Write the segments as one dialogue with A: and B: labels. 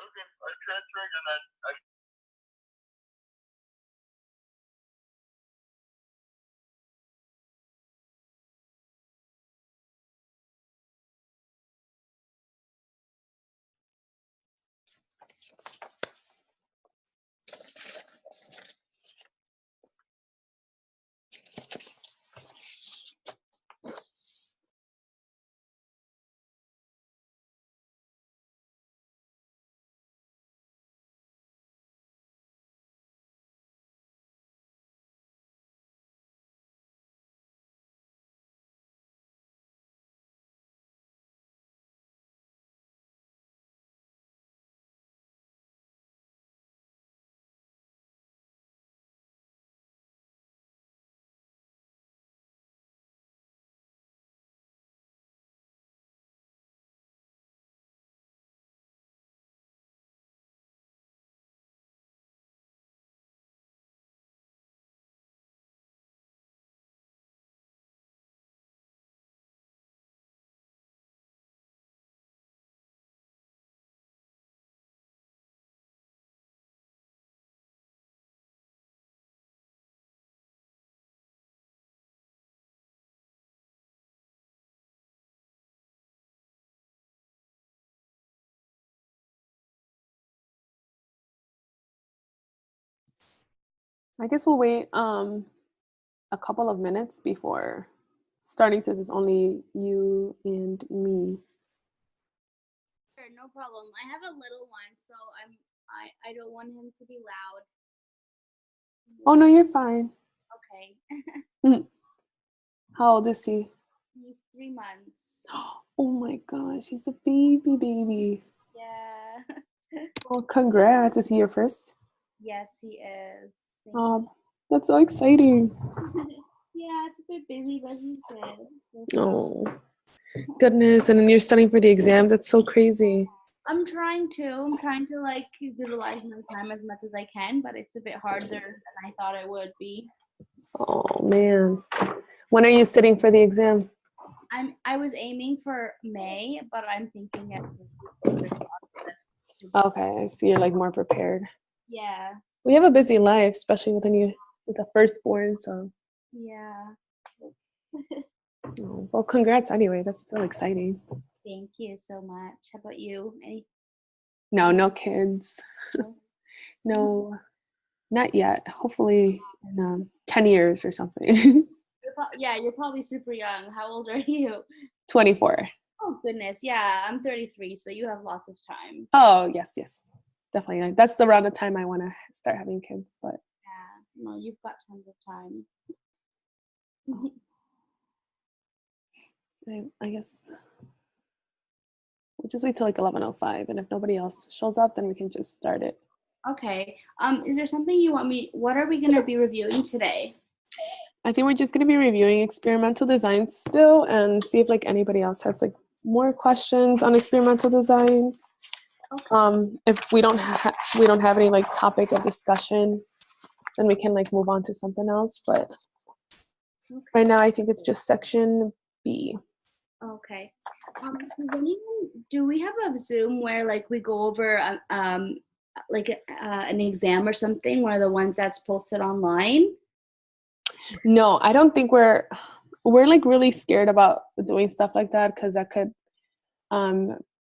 A: I transferred and then I
B: I guess we'll wait a couple of minutes before starting, since it's only you and me.
C: Sure, no problem. I have a little one, so I don't want him to be loud.
B: Oh no, you're fine.
C: Okay.
B: How old is he?
C: He's 3 months.
B: Oh my gosh, he's a baby.
C: Yeah.
B: Well, congrats. Is he your first?
C: Yes, he is.
B: Oh, that's so exciting.
C: Yeah, it's a bit busy, but he's good.
B: Oh, goodness. And then you're studying for the exams. That's so crazy.
C: I'm trying to like utilize my time as much as I can, but it's a bit harder than I thought it would be.
B: Oh man. When are you sitting for the exam?
C: I was aiming for May, but I'm thinking it will be closer to August.
B: Okay, so you're like more prepared.
C: Yeah.
B: We have a busy life, especially with a firstborn. So
C: Yeah.
B: oh, well, congrats anyway. That's still exciting.
C: Thank you so much. How about you?
B: No kids. No, not yet. Hopefully in 10 years or something.
C: You're probably super young. How old are you?
B: 24.
C: Oh goodness, yeah, I'm 33, so you have lots of time.
B: Oh yes, definitely. That's around the time I want to start having kids. But
C: yeah, no, you've got tons of time.
B: I guess we'll just wait till like 11:05, and if nobody else shows up, then we can just start it.
C: Okay. Is there something you want me? What are we gonna be reviewing today?
B: I think we're just gonna be reviewing experimental design still, and see if like anybody else has like more questions on experimental designs. Okay. If we don't have any like topic of discussion, then we can like move on to something else. But right now, I think it's just section B.
C: Okay. Do we have a Zoom where like we go over like an exam or something? One of the ones that's posted online?
B: No, I don't think we're like really scared about doing stuff like that, because that could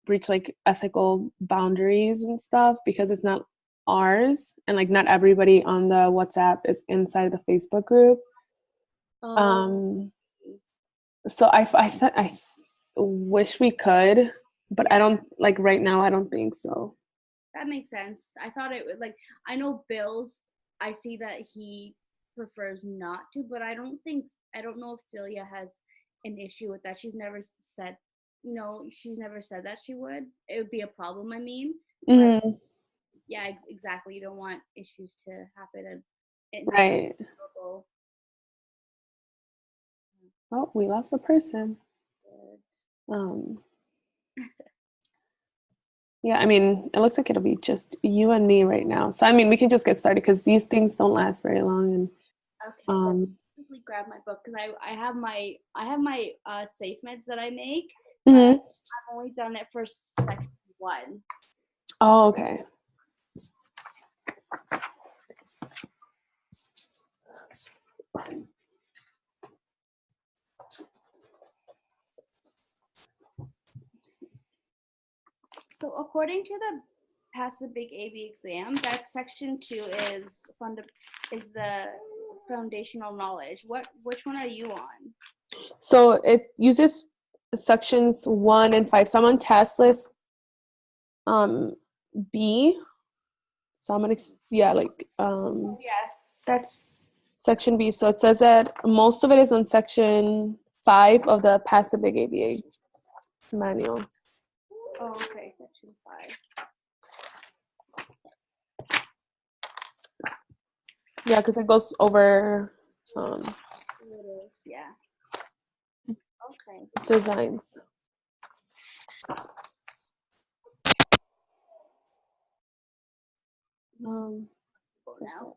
B: breach like ethical boundaries and stuff, because it's not ours, and like not everybody on the WhatsApp is inside the Facebook group. So I wish we could, but I don't, like right now I don't think so.
C: That makes sense. I thought it would, like, I know Bill's, I see that he prefers not to, but I don't know if Celia has an issue with that. She's never said that she would. It would be a problem, I mean. But yeah, exactly. You don't want issues to happen. And
B: right. Oh, we lost a person. Yeah, I mean, it looks like it'll be just you and me right now. So I mean, we can just get started, because these things don't last very long. And
C: okay, quickly grab my book, because I have my safe meds that I make.
B: I've
C: only done it for section 1.
B: Oh, okay.
C: So according to the Pass the Big AB exam, that section 2 is the foundational knowledge. Which one are you on?
B: So it uses sections 1 and 5. So I'm on task list B. So I'm gonna
C: That's
B: section B. So it says that most of it is on section 5 of the Pass the Big ABA manual.
C: okay, section 5.
B: Yeah, because it goes over
C: It is, yeah. Okay.
B: designs.
C: Now.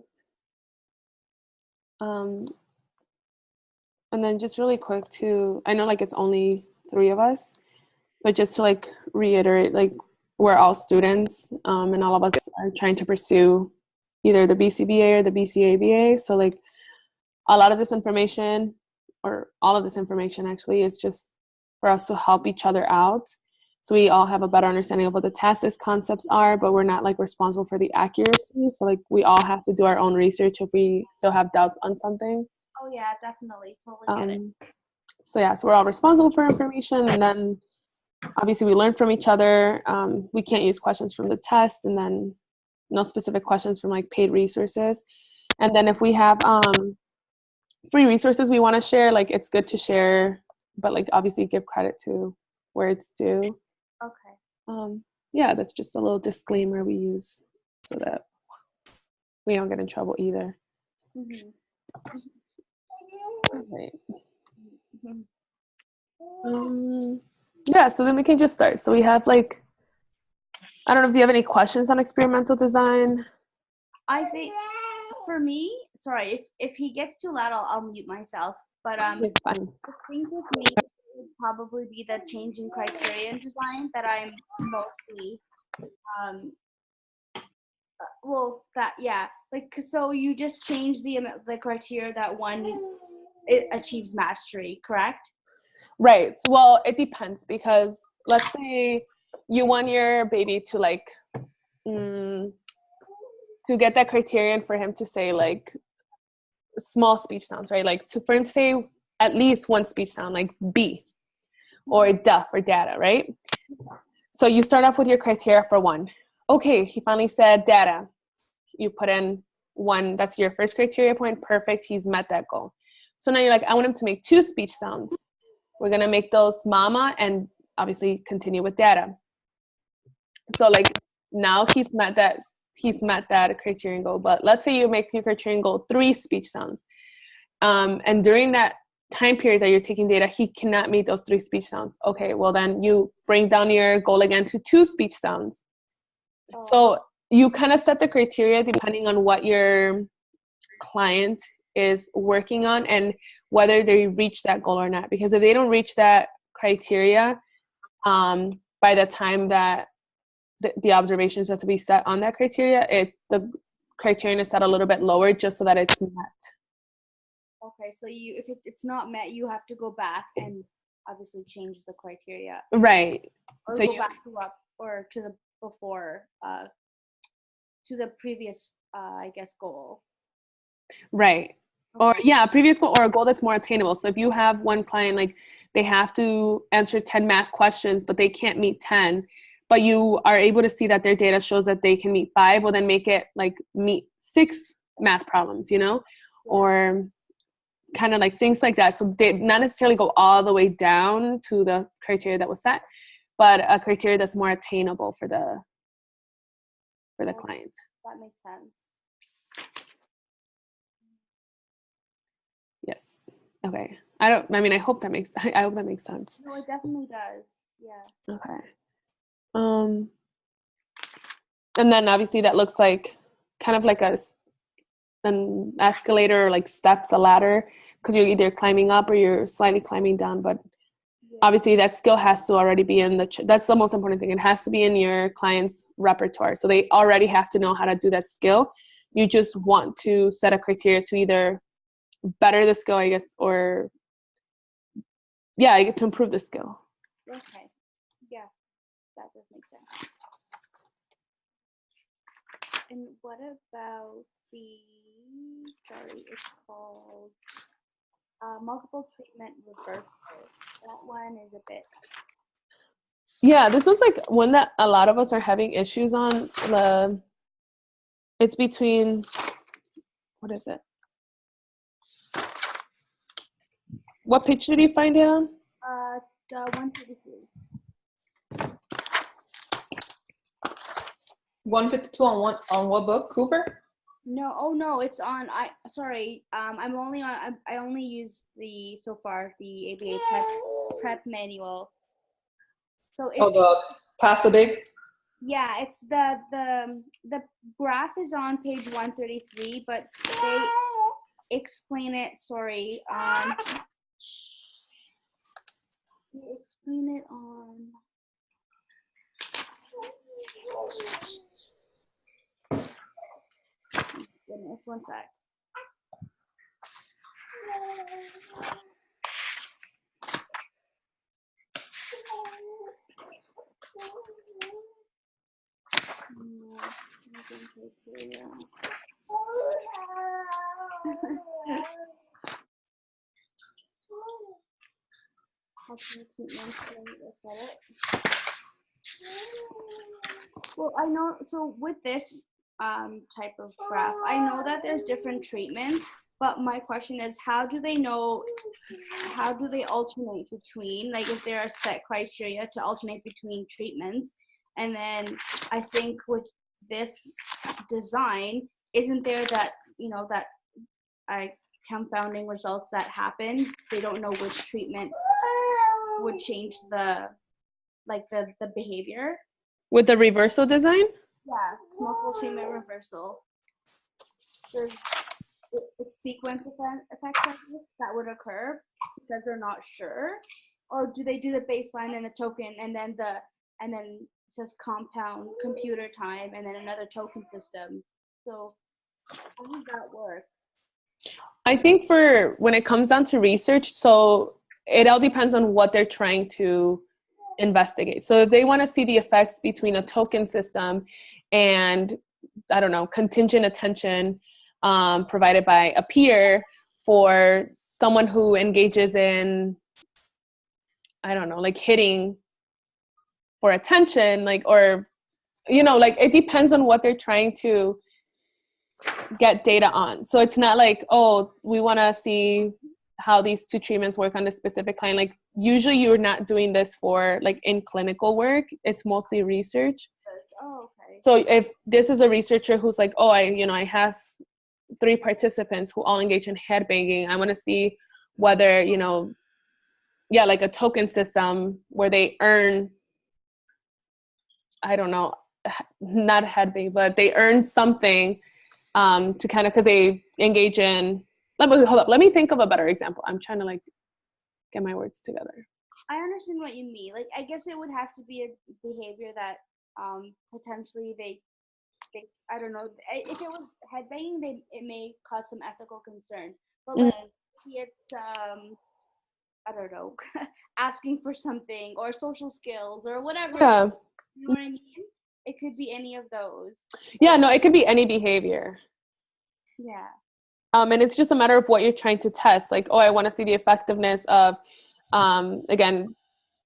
B: And then just really quick too, I know like it's only 3 of us, but just to like reiterate, like we're all students, and all of us are trying to pursue either the BCBA or the BCABA. So like a lot of this information, or all of this information actually, is just for us to help each other out. So we all have a better understanding of what the tacit concepts are, but we're not like responsible for the accuracy. So like we all have to do our own research if we still have doubts on something.
C: Oh yeah, definitely. Totally get it.
B: So yeah, so we're all responsible for information, and then obviously we learn from each other. We can't use questions from the test, and then no specific questions from like paid resources. And then if we have free resources we want to share, like it's good to share, but like obviously give credit to where it's due.
C: Okay.
B: Yeah, that's just a little disclaimer we use so that we don't get in trouble either.
C: Mm-hmm.
B: Okay.
C: Mm-hmm.
B: Yeah, so then we can just start. So we have like, I don't know if you have any questions on experimental design.
C: I think for me, sorry, if he gets too loud, I'll mute myself. But
B: It's fine.
C: the thing with me would probably be the changing criterion design that I'm mostly so you just change the criteria that it achieves mastery, correct?
B: Right. Well, it depends, because let's say you want your baby to like to get that criterion for him to say like small speech sounds, right? Like for him to say at least one speech sound, like B or duh for data, right? So you start off with your criteria for 1. Okay, he finally said data. You put in 1. That's your first criteria point. Perfect. He's met that goal. So now you're like, I want him to make 2 speech sounds. We're going to make those mama and obviously continue with data. So like now he's met that criterion goal. But let's say you make your criterion goal 3 speech sounds. And during that time period that you're taking data, he cannot meet those 3 speech sounds. Okay, well then you bring down your goal again to 2 speech sounds. Oh. So you kind of set the criteria depending on what your client is working on and whether they reach that goal or not. Because if they don't reach that criteria, by the time that the observations have to be set on that criteria, the criterion is set a little bit lower just so that it's met.
C: Okay, so if it's not met, you have to go back and obviously change the criteria.
B: Right.
C: Or
B: so
C: go back to the before, to the previous, I guess, goal.
B: Right. Okay. Or yeah, a previous goal or a goal that's more attainable. So if you have one client, like they have to answer 10 math questions, but they can't meet 10, but you are able to see that their data shows that they can meet 5, well then make it like meet 6 math problems, or kind of like things like that. So they not necessarily go all the way down to the criteria that was set, but a criteria that's more attainable for the client.
C: That makes sense.
B: Yes. Okay. I hope that makes sense.
C: No, it definitely does. Yeah.
B: Okay. And then obviously that looks like kind of like an escalator, or like steps, a ladder, because you're either climbing up or you're slightly climbing down, but obviously that skill has to already be in that's the most important thing. It has to be in your client's repertoire. So they already have to know how to do that skill. You just want to set a criteria to either better the skill, I guess, or to improve the skill.
C: Okay. Yeah, that does make sense. And what about it's called multiple treatment reversal. That one is a bit.
B: Yeah, this one's like one that a lot of us are having issues on. It's between, what is it? What page did you find it on?
C: 133.
D: 152 on what book? Cooper?
C: No, it's on. I'm only on. I only use the ABA prep manual. So it's,
D: the past the big.
C: Yeah, it's the graph is on page 133, but they explain it. They explain it on. Goodness, one sec. Well, I know. So with this type of graph, I know that there's different treatments, but my question is, how do they know? How do they alternate between? Like, is there a set criteria to alternate between treatments? And then I think with this design, isn't there that confounding results that happen? They don't know which treatment would change the behavior.
B: With the reversal design?
C: Yeah, multiple treatment reversal. There's sequence effects that would occur because they're not sure, or do they do the baseline and the token, and then it says compound computer time, and then another token system? So how does that work?
B: I think for when it comes down to research, so it all depends on what they're trying to investigate. So if they want to see the effects between a token system and, I don't know, contingent attention provided by a peer for someone who engages in, I don't know, like hitting for attention, like, or, like it depends on what they're trying to get data on. So it's not like, oh, we want to see how these two treatments work on a specific client. Like usually you're not doing this for like in clinical work. It's mostly research.
C: Oh, okay.
B: So if this is a researcher who's like, oh, I have 3 participants who all engage in headbanging. I want to see whether, like a token system where they earn, I don't know, not headbang, but they earn something to kind of, because they engage in, hold up, let me think of a better example. I'm trying to like get my words together.
C: I understand what you mean. Like, I guess it would have to be a behavior that potentially they I don't know, if it was headbanging, it may cause some ethical concerns. But like, it's I don't know, asking for something or social skills or whatever.
B: Yeah.
C: You know what I mean? It could be any of those.
B: Yeah, no, it could be any behavior.
C: Yeah.
B: And it's just a matter of what you're trying to test. Like, oh, I want to see the effectiveness of, again,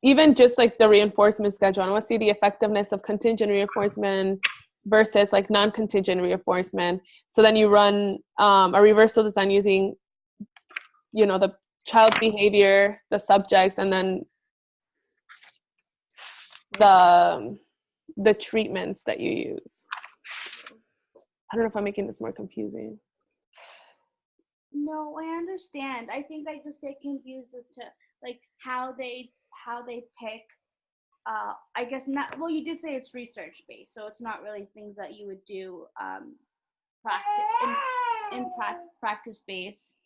B: even just like the reinforcement schedule. I want to see the effectiveness of contingent reinforcement versus like non-contingent reinforcement. So then you run a reversal design using, the child's behavior, the subjects, and then the treatments that you use. I don't know if I'm making this more confusing.
C: No, I understand. I think I just get confused as to like how they pick. I guess not. Well, you did say it's research based, so it's not really things that you would do practice based.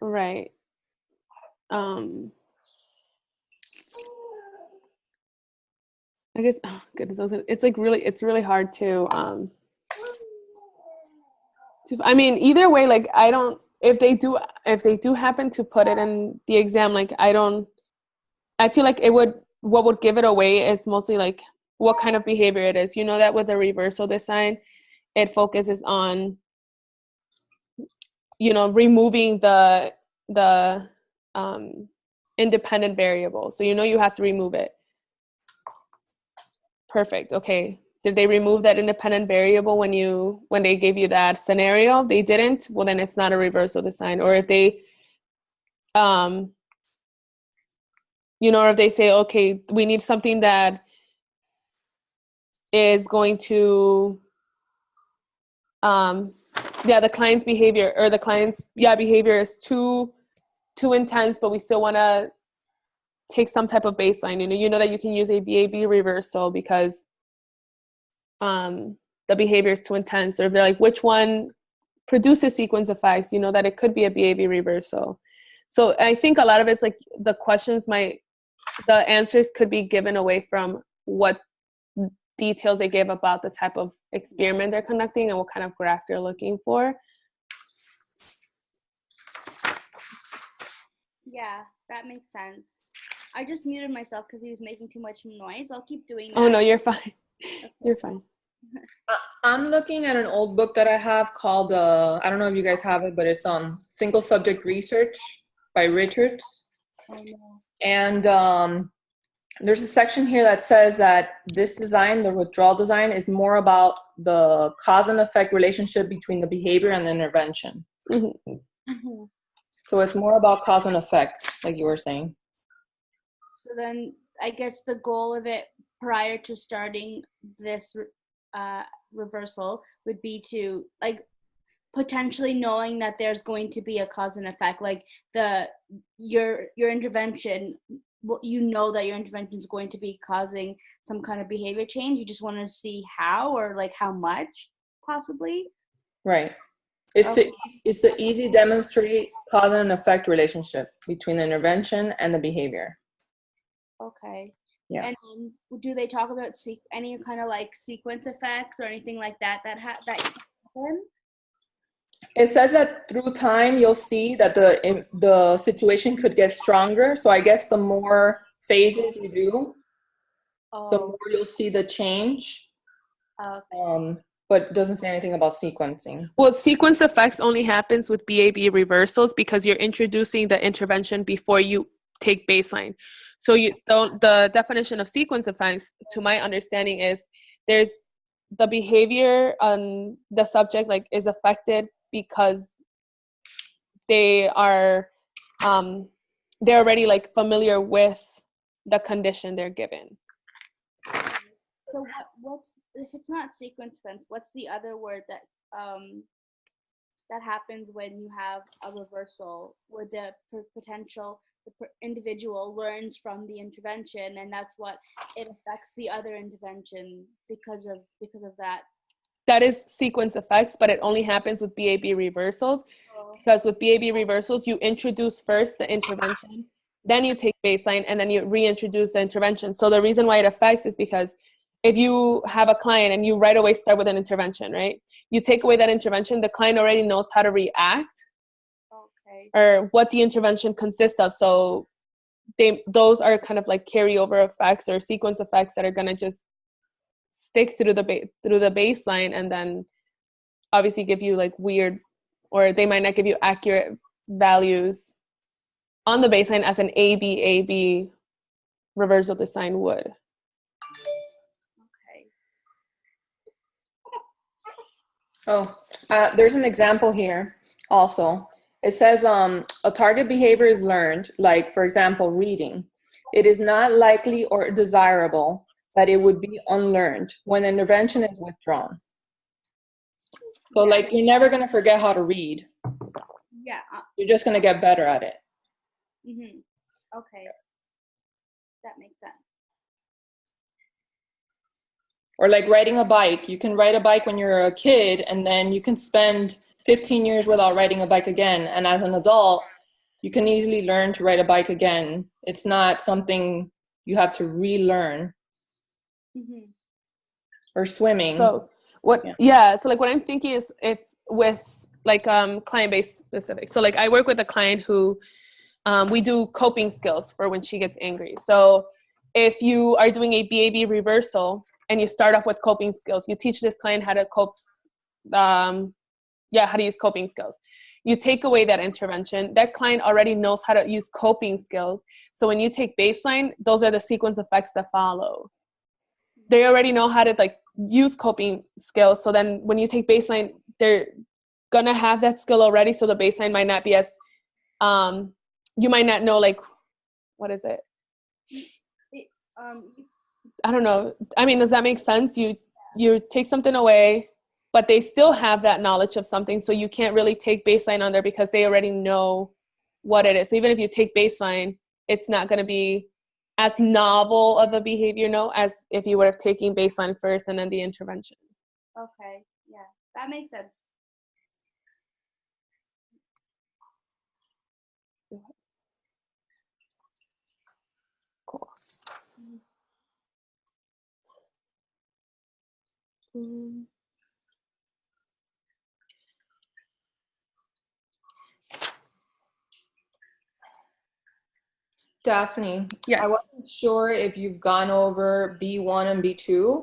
B: Right. I guess, oh goodness, it's like it's really hard to I mean, either way, like I don't, if they do happen to put it in the exam, like I feel like what would give it away is mostly like what kind of behavior it is. You know that with the reversal design, it focuses on, removing the independent variable. So you have to remove it. Perfect. Okay. Did they remove that independent variable when they gave you that scenario? They didn't. Well, then it's not a reversal design. Or if they, or if they say, okay, we need something that is going to, the client's behavior or the client's behavior is too intense, but we still want to take some type of baseline. You know that you can use a BAB reversal because the behavior is too intense, or if they're like, which one produces sequence effects, that it could be a BAB reversal. So I think a lot of it's like the answers could be given away from what details they gave about the type of experiment they're conducting and what kind of graph they're looking for.
C: Yeah, that makes sense. I just muted myself because he was making too much noise. I'll keep doing that.
B: Oh, no, you're fine.
C: Okay.
B: You're fine.
D: I'm looking at an old book that I have called, I don't know if you guys have it, but it's Single Subject Research by Richards.
C: Oh, no.
D: And there's a section here that says that this design, the withdrawal design, is more about the cause and effect relationship between the behavior and the intervention.
B: Mm-hmm.
C: Mm-hmm.
D: So it's more about cause and effect, like you were saying.
C: So then I guess the goal of it prior to starting this reversal would be to, like, potentially knowing that there's going to be a cause and effect, like your intervention, you know that your intervention is going to be causing some kind of behavior change. You just want to see how, or like how much possibly.
D: Right. It's to easy demonstrate cause and effect relationship between the intervention and the behavior.
C: Okay.
D: Yeah.
C: And then do they talk about any kind of like sequence effects or anything like that that happen?
D: It says that through time you'll see that the situation could get stronger. So I guess the more phases you do, the more you'll see the change.
C: Okay.
D: But it doesn't say anything about sequencing.
B: Well, sequence effects only happens with BAB reversals because you're introducing the intervention before you take baseline. So the definition of sequence effects, to my understanding, is there's the behavior on the subject like is affected because they are they're already like familiar with the condition they're given.
C: So what's if it's not sequence effects, what's the other word that that happens when you have a reversal where the individual learns from the intervention, and that's what it affects the other intervention because of that?
B: That is sequence effects, but it only happens with BAB reversals. Because with BAB reversals, you introduce first the intervention, then you take baseline, and then you reintroduce the intervention. So the reason why it affects is because if you have a client and you right away start with an intervention, right? You take away that intervention, the client already knows how to react.
C: Okay.
B: Or what the intervention consists of. So those are kind of like carryover effects or sequence effects that are going to just stick through the baseline, and then obviously give you like weird, or they might not give you accurate values on the baseline as an AB reversal design would.
C: Okay.
D: There's an example here also. It says a target behavior is learned, like, for example, reading. It is not likely or desirable that it would be unlearned when intervention is withdrawn. So, like, you're never going to forget how to read.
C: Yeah.
D: You're just going to get better at it.
C: Mm-hmm. Okay. That makes sense.
D: Or like riding a bike. You can ride a bike when you're a kid, and then you can spend 15 years without riding a bike again. And as an adult, You can easily learn to ride a bike again. It's not something you have to relearn.
C: Mm-hmm.
D: Or swimming.
B: So so like what I'm thinking is if with like client-based specific. So like I work with a client who we do coping skills for when she gets angry. So if you are doing a BAB reversal and you start off with coping skills, you teach this client how to cope, how to use coping skills. You take away that intervention, that client already knows how to use coping skills. So when you take baseline, those are the sequence effects that follow. They already know how to like use coping skills. So then when you take baseline, they're gonna have that skill already. So the baseline might not be as, you might not know like, what is it? I don't know. I mean, does that make sense? You take something away, but they still have that knowledge of something. So you can't really take baseline on there because they already know what it is. So even if you take baseline, it's not going to be as novel of a behavior, as if you would have taken baseline first and then the intervention.
C: Okay, yeah, that makes sense.
B: Cool.
D: Daphne,
B: Yes.
D: I wasn't sure if you've gone over B1 and B2,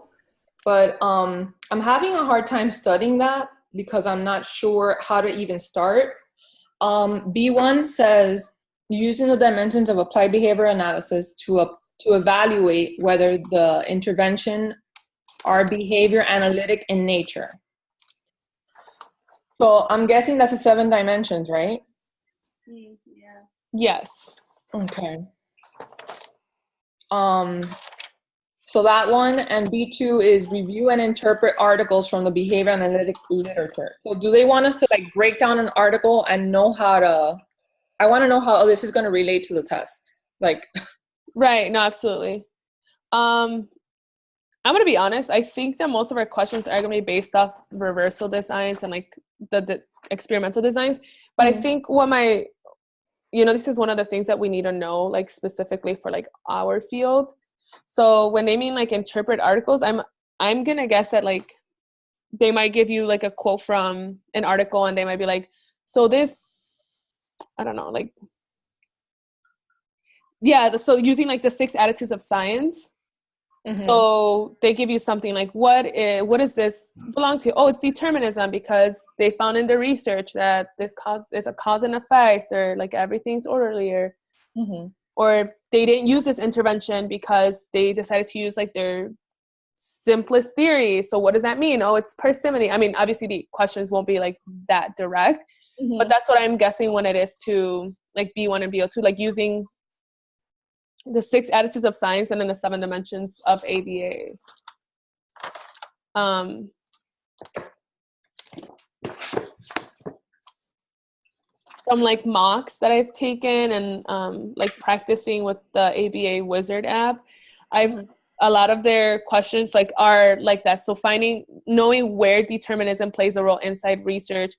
D: but I'm having a hard time studying that because I'm not sure how to even start. B1 says using the dimensions of applied behavior analysis to evaluate whether the intervention are behavior analytic in nature. So I'm guessing that's the 7 dimensions, right?
C: Yeah.
B: Yes.
D: Okay. So that one, and B2 is review and interpret articles from the behavior analytic literature. So do they want us to like break down an article and know how to, I want to know how this is going to relate to the test. Like,
B: Right. No, absolutely. I'm going to be honest. I think that most of our questions are going to be based off reversal designs and like the experimental designs. But I think this is one of the things that we need to know, like specifically for like our field. So when they mean like interpret articles, I'm going to guess that like they might give you like a quote from an article and they might be like, so this, I don't know, like, yeah. So using like the 6 attitudes of science.
D: mm-hmm.
B: So they give you something like, what does this belong to? Oh, it's determinism because they found in the research that this is a cause and effect, or like everything's orderlier.
D: Mm-hmm.
B: Or they didn't use this intervention because they decided to use like their simplest theory. So what does that mean? Oh, it's parsimony. I mean, obviously the questions won't be like that direct,
D: Mm-hmm.
B: but that's what I'm guessing when it is to like B1 and B02, like using the 6 attitudes of science and then the 7 dimensions of ABA. From like mocks that I've taken and like practicing with the ABA Wizard app, a lot of their questions like are like that. So knowing where determinism plays a role inside research,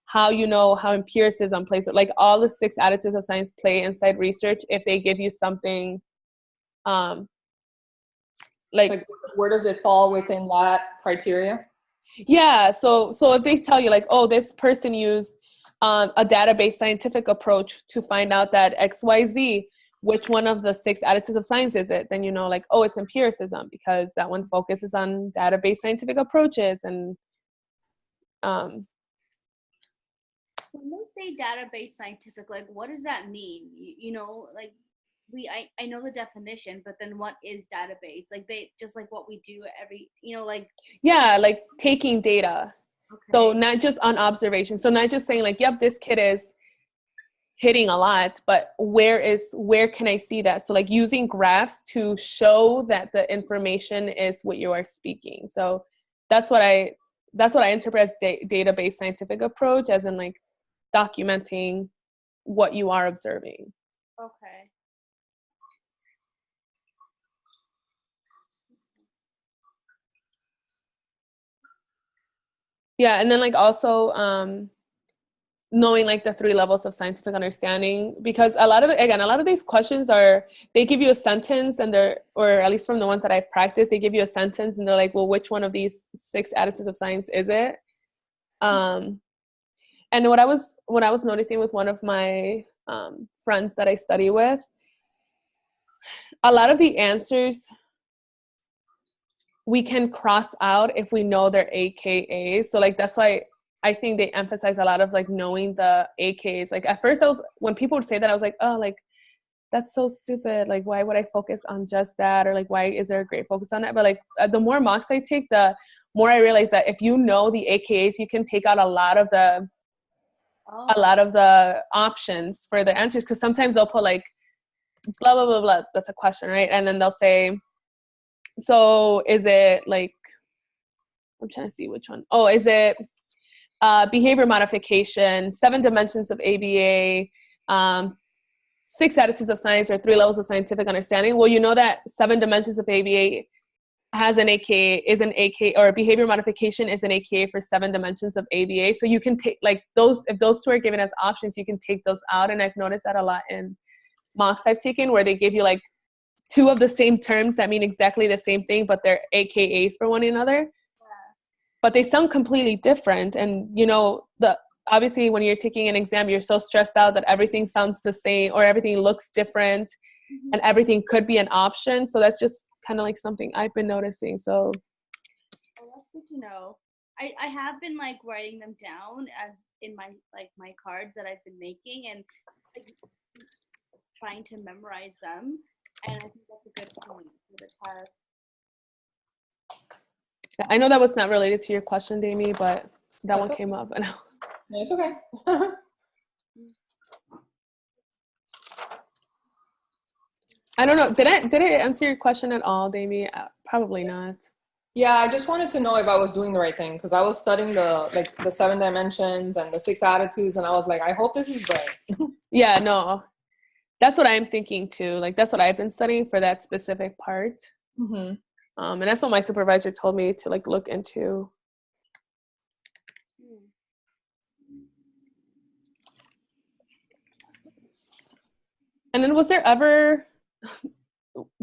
B: how empiricism plays, like all the 6 attitudes of science play inside research. If they give you something, like
D: where does it fall within that criteria?
B: Yeah. So if they tell you like, oh, this person used a database scientific approach to find out that XYZ, which one of the 6 attitudes of science is it? Then you know, like, oh, it's empiricism because that one focuses on database scientific approaches. And
C: when they say database scientific, like what does that mean? Like I know the definition, but then what is database? Like they just like what we do every, like
B: like taking data. Okay. So not just on observation. So not just saying like, yep, this kid is hitting a lot, but where can I see that? So like using graphs to show that the information is what you are speaking. So that's what I interpret as database scientific approach, as in like documenting what you are observing.
C: Okay.
B: Yeah, and then like also knowing like the 3 levels of scientific understanding, because a lot of these questions they give you a sentence and or at least from the ones that I practice, they give you a sentence and they're like, well, which one of these 6 attitudes of science is it? And what I was noticing with one of my friends that I study with, a lot of the answers we can cross out if we know their AKAs. So like that's why I think they emphasize a lot of like knowing the AKAs. Like at first when people would say that, I was like, oh, like that's so stupid. Like why would I focus on just that? Or like why is there a great focus on that? But like the more mocks I take, the more I realize that if you know the AKAs, you can take out a lot of the options for the answers. Because sometimes they'll put like blah blah blah blah. That's a question, right? And then they'll say, so is it like, I'm trying to see which one. Oh, is it behavior modification, 7 dimensions of ABA, 6 attitudes of science, or 3 levels of scientific understanding? Well, you know that 7 dimensions of ABA has an AKA, or behavior modification is an AKA for 7 dimensions of ABA. So you can take like those, if those 2 are given as options, you can take those out. And I've noticed that a lot in mocks I've taken, where they give you like 2 of the same terms that mean exactly the same thing, but they're AKAs for one another. But they sound completely different. And, you know, obviously when you're taking an exam, you're so stressed out that everything sounds the same or everything looks different, and everything could be an option. So that's just kind of like something I've been noticing. So
C: that's good to know. I have been like writing them down as in my cards that I've been making, and like trying to memorize them. And I think that's a good point for the test.
B: I know that was not related to your question, Damie, but that one came up.
D: It's okay.
B: I don't know. Did it answer your question at all, Damie? Probably not.
D: Yeah, I just wanted to know if I was doing the right thing, because I was studying the 7 dimensions and the 6 attitudes, and I was like, I hope this is right.
B: Yeah, no. That's what I'm thinking too. Like that's what I've been studying for that specific part.
D: Mm-hmm.
B: And that's what my supervisor told me to like look into. And then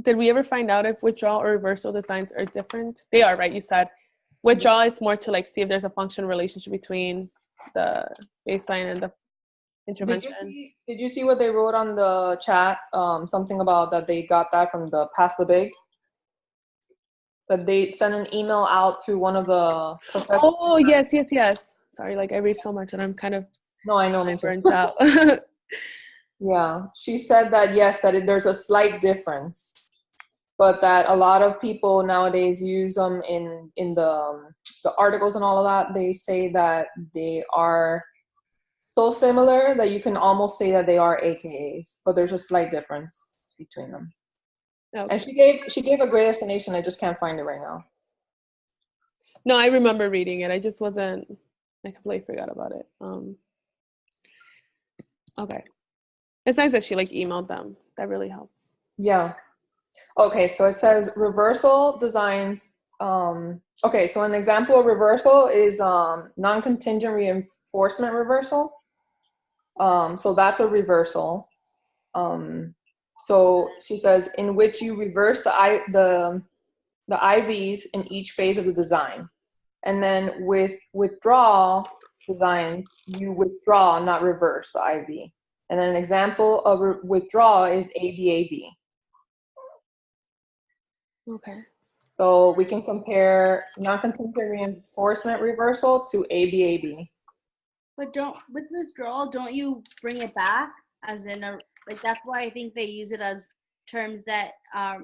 B: did we ever find out if withdrawal or reversal designs are different? They are, right? You said withdrawal is more to like see if there's a functional relationship between the baseline and the intervention.
D: Did you see what they wrote on the chat? Something about that they got that from the Pass the Big? That they sent an email out to one of the professors.
B: Oh, yes. Sorry, like I read so much and I'm kind of burnt out.
D: Yeah, she said that, yes, that there's a slight difference, but that a lot of people nowadays use them in the articles and all of that. They say that they are so similar that you can almost say that they are AKAs, but there's a slight difference between them. Okay. And she gave a great explanation. I just can't find it right now.
B: No, I remember reading it. I just I completely forgot about it. Okay. It's nice that she like emailed them. That really helps.
D: Yeah. Okay, so it says reversal designs. Okay, so an example of reversal is non-contingent reinforcement reversal. So that's a reversal. So she says in which you reverse the IVs in each phase of the design. And then with withdrawal design, you withdraw, not reverse the IV. And then an example of withdrawal is ABAB.
B: Okay.
D: So we can compare non-contingent reinforcement reversal to ABAB.
C: But with withdrawal, don't you bring it back? As in, that's why I think they use it as terms that are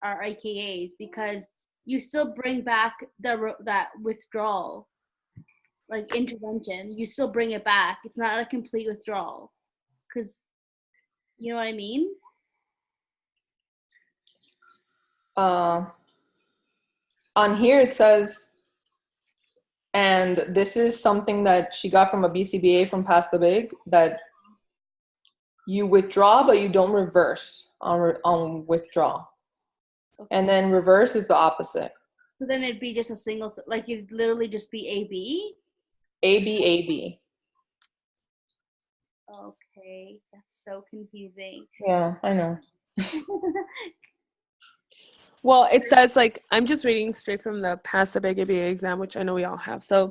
C: AKAs, because you still bring back that withdrawal, like intervention. You still bring it back. It's not a complete withdrawal, because you know what I mean.
D: On here it says, and this is something that she got from a BCBA from Pass the Big, that you withdraw but you don't reverse on withdraw. Okay. And then reverse is the opposite.
C: So then it'd be just a single, like you'd literally just be AB?
D: ABAB.
C: Okay, that's so confusing.
D: Yeah, I know.
B: Well, it says like I'm just reading straight from the Pass the BCBA exam, which I know we all have. So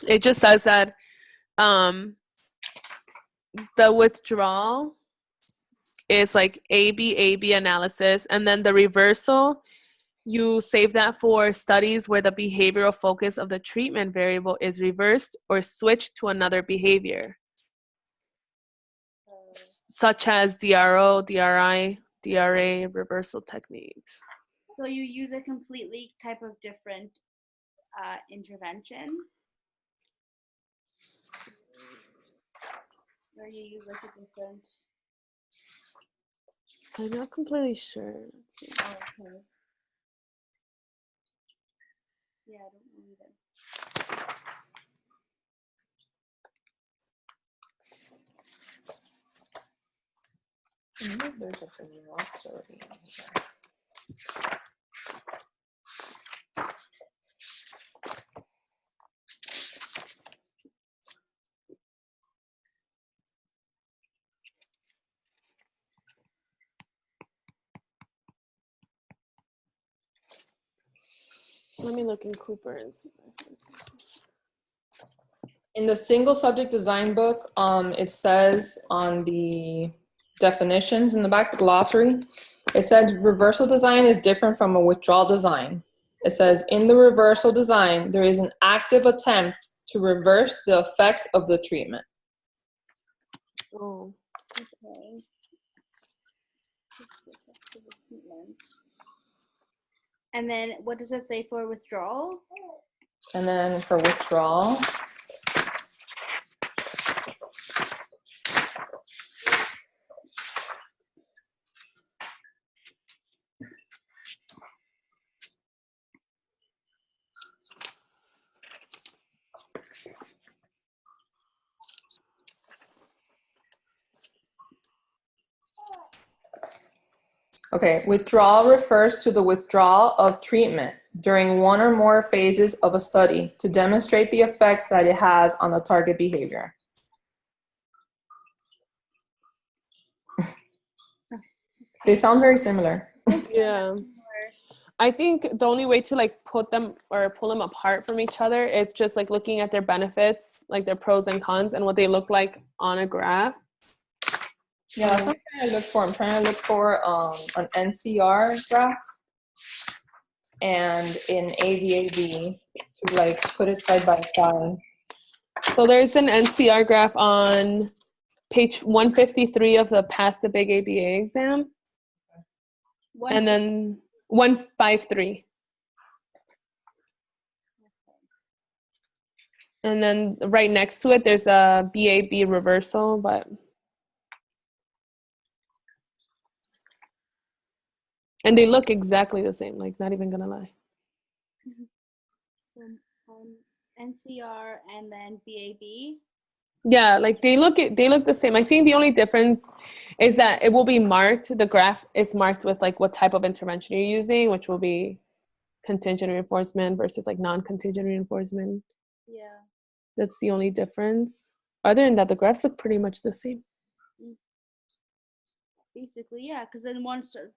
B: it just says that the withdrawal is like AB analysis, and then the reversal, you save that for studies where the behavioral focus of the treatment variable is reversed or switched to another behavior, such as DRO, DRI, DRA reversal techniques.
C: So you use a completely type of different intervention, or you use like a different.
B: I'm not completely sure.
C: Oh, okay. Yeah, I don't know either.
D: There's a velocity in here.
B: Let me look in Cooper and see if I can see.
D: In the single subject design book, it says on the definitions in the back, the glossary, it says reversal design is different from a withdrawal design. It says in the reversal design, there is an active attempt to reverse the effects of the treatment.
B: Oh,
C: Okay. And then what does it say for withdrawal?
D: And then for withdrawal, okay, withdrawal refers to the withdrawal of treatment during one or more phases of a study to demonstrate the effects that it has on the target behavior. They sound very similar.
B: yeah. I think the only way to like put them or pull them apart from each other is just like looking at their benefits, like their pros and cons, and what they look like on a graph.
D: Yeah, that's what I'm trying to look for. I'm trying to look for an NCR graph and in AVAB to like put it side by side.
B: So there's an NCR graph on page 153 of the Pass the Big ABA exam, and then 153. And then right next to it, there's a BAB reversal, and they look exactly the same, like not even gonna lie.
C: So NCR and then BAB.
B: Yeah, like they look the same. I think the only difference is that it will be marked, the graph is marked with like what type of intervention you're using, which will be contingent reinforcement versus like non-contingent reinforcement.
C: Yeah.
B: That's the only difference. Other than that, the graphs look pretty much the same.
C: Basically, yeah, because then one starts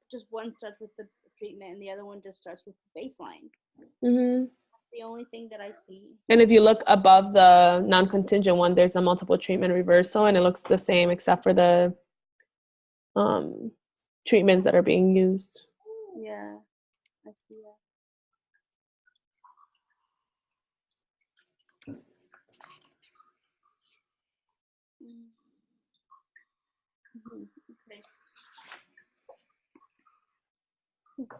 C: with the treatment and the other one just starts with the baseline.
B: Mm-hmm.
C: That's the only thing that I see.
B: And if you look above the non-contingent one, there's a multiple treatment reversal, and it looks the same except for the treatments that are being used.
C: Yeah, I see that. Okay.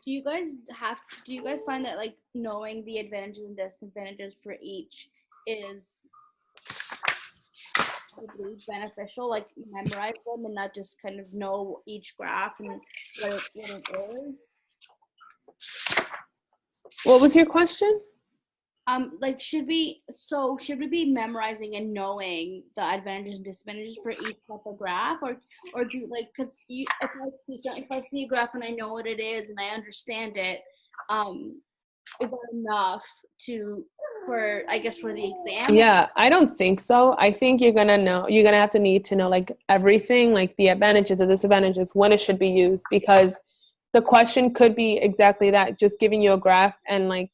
C: Do you guys find that like knowing the advantages and disadvantages for each is really beneficial, like memorize them and not just kind of know each graph and what it is?
B: What was your question?
C: Like should we be memorizing and knowing the advantages and disadvantages for each type of graph, or do you like, because if I see a graph and I know what it is and I understand it, is that enough for the exam?
B: Yeah, I don't think so. I think you're gonna need to know like everything, like the advantages and disadvantages, when it should be used, because the question could be exactly that, just giving you a graph and like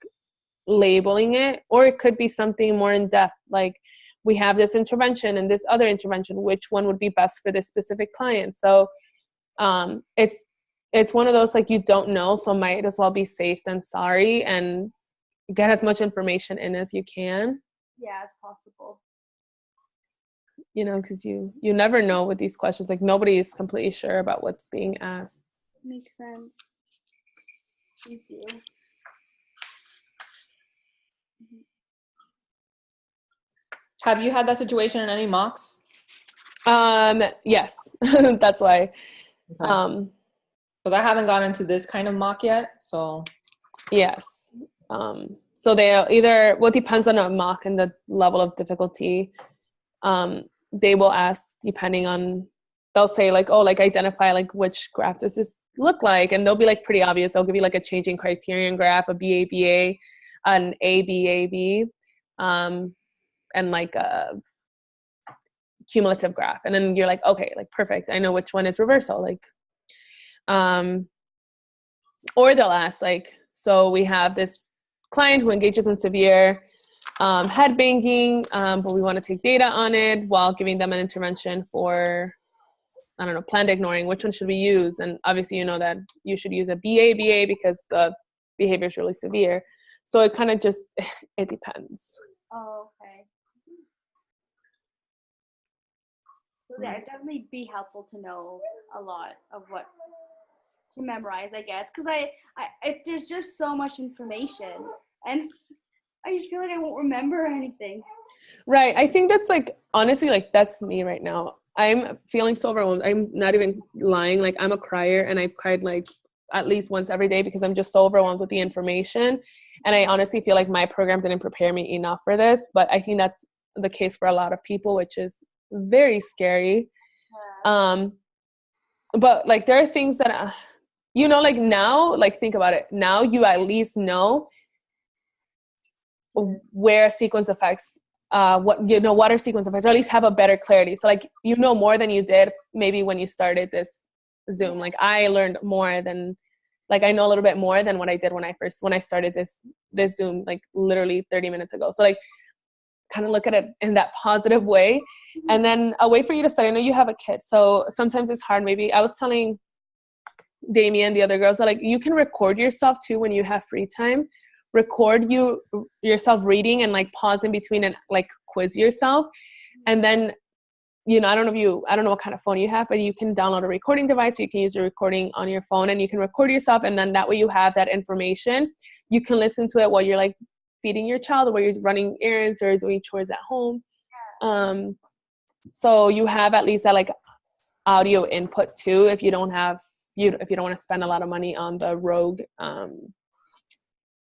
B: labeling it, or it could be something more in depth, like we have this intervention and this other intervention, which one would be best for this specific client. So it's one of those, like, you don't know, so might as well be safe than sorry and get as much information in as you can,
C: Yeah, it's possible.
B: because you never know with these questions, like nobody is completely sure about what's being asked.
C: Makes sense. Thank you.
D: Have you had that situation in any mocks?
B: Yes. That's why.
D: Okay. Because I haven't gotten into this kind of mock yet, so.
B: Yes. So they'll either, well, it depends on a mock and the level of difficulty. They will ask, depending on, they'll say like, oh, like identify like which graph does this look like, and they'll be like pretty obvious. They'll give you like a changing criterion graph, a BABA, an ABAB, and like a cumulative graph, and then you're like, okay, like perfect, I know which one is reversal, like or they'll ask like, so we have this client who engages in severe head banging, but we want to take data on it while giving them an intervention for, I don't know, planned ignoring. Which one should we use? And obviously you know that you should use a BABA because the behavior is really severe. So it kind of just, it depends.
C: Oh, okay. So yeah, it'd definitely be helpful to know a lot of what to memorize, I guess, because there's just so much information, and I just feel like I won't remember anything.
B: Right. I think that's like, honestly, like that's me right now. I'm feeling so overwhelmed. I'm not even lying. Like I'm a crier, and I've cried like at least once every day because I'm just so overwhelmed with the information. And I honestly feel like my program didn't prepare me enough for this, but I think that's the case for a lot of people, which is very scary. But like there are things that, like now, like think about it. Now you at least know where sequence effects, what are sequence effects, or at least have a better clarity. So like more than you did maybe when you started this Zoom. Like I learned more than, like I know a little bit more than what I did when I started this Zoom, like literally 30 minutes ago. So like kind of look at it in that positive way. And then a way for you to study. I know you have a kid, so sometimes it's hard. Maybe I was telling Damien, the other girls, that like you can record yourself too when you have free time. Record yourself reading and like pause in between and like quiz yourself. And then, I don't know what kind of phone you have, but you can download a recording device. You can use a recording on your phone and you can record yourself. And then that way you have that information. You can listen to it while you're like feeding your child, or while you're running errands or doing chores at home. So you have at least that like audio input too, if you don't want to spend a lot of money on the Rogue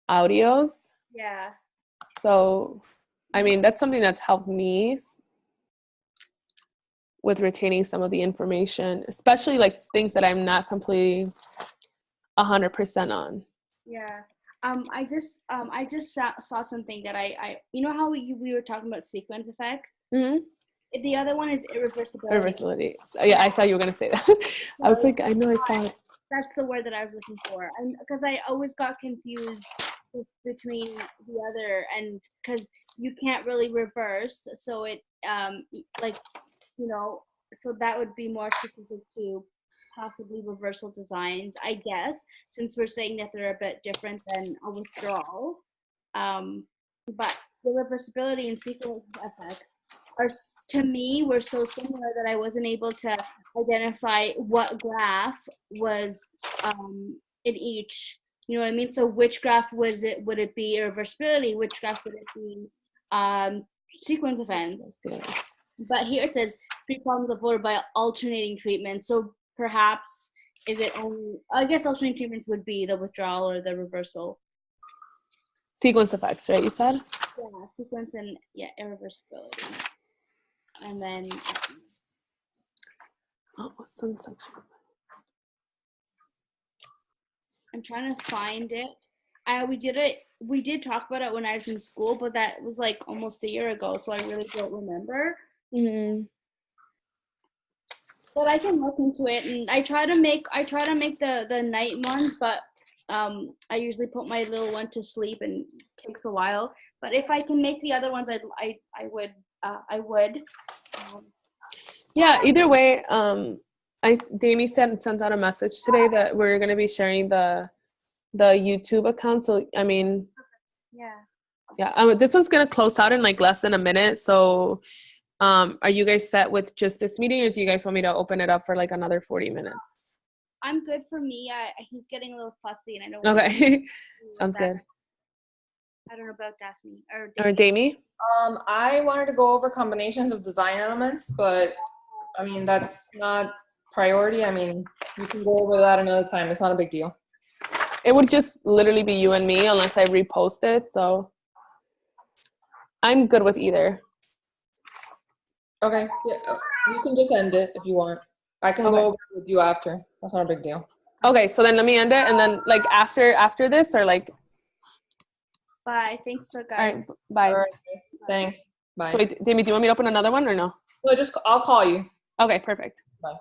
B: audios.
C: Yeah.
B: So, I mean, that's something that's helped me with retaining some of the information, especially like things that I'm not completely 100% on.
C: Yeah. I just saw something that I how we were talking about sequence effects.
B: Mm-hmm.
C: The other one is irreversibility.
B: Irreversibility. Yeah, I thought you were gonna say that. I was like, I know I saw it.
C: That's the word that I was looking for, and because I always got confused between the other, and because you can't really reverse, so it so that would be more specific to possibly reversal designs, I guess, since we're saying that they're a bit different than a withdrawal. But the reversibility and sequence effects are, to me, were so similar that I wasn't able to identify what graph was in each. You know what I mean? So which graph would it be irreversibility? Which graph would it be sequence events? But here it says 3 problems avoided by alternating treatment. So perhaps is it only? I guess alternating treatments would be the withdrawal or the reversal.
B: Sequence effects, right? You said.
C: Yeah, sequence and irreversibility, and then.
B: Some section.
C: I'm trying to find it. We did talk about it when I was in school, but that was like almost a year ago, so I really don't remember. But I can look into it, and I try to make the night ones, but I usually put my little one to sleep, and it takes a while. But if I can make the other ones, I would.
B: Yeah, either way, Damie sent out a message today that we're gonna be sharing the YouTube account. So I mean, yeah, this one's gonna close out in like less than a minute. So, are you guys set with just this meeting, or do you guys want me to open it up for like another 40 minutes?
C: I'm good for me. He's getting a little fussy, and I know.
B: Okay, sounds good.
C: I don't know about Daphne
B: or Damie.
D: I wanted to go over combinations of design elements, but I mean that's not priority. I mean, you can go over that another time. It's not a big deal.
B: It would just literally be you and me unless I repost it. So I'm good with either.
D: Okay, yeah, you can just end it if you want. I can go over it with you after. That's not a big deal. Okay, so then let me end it, and then like after this, or like.
C: Bye. Thanks, guys.
B: All right, bye.
D: All right, thanks. Bye.
B: So wait, Damie, do you want me to open another one or no?
D: No, I'll call you.
B: Okay, perfect.
D: Bye.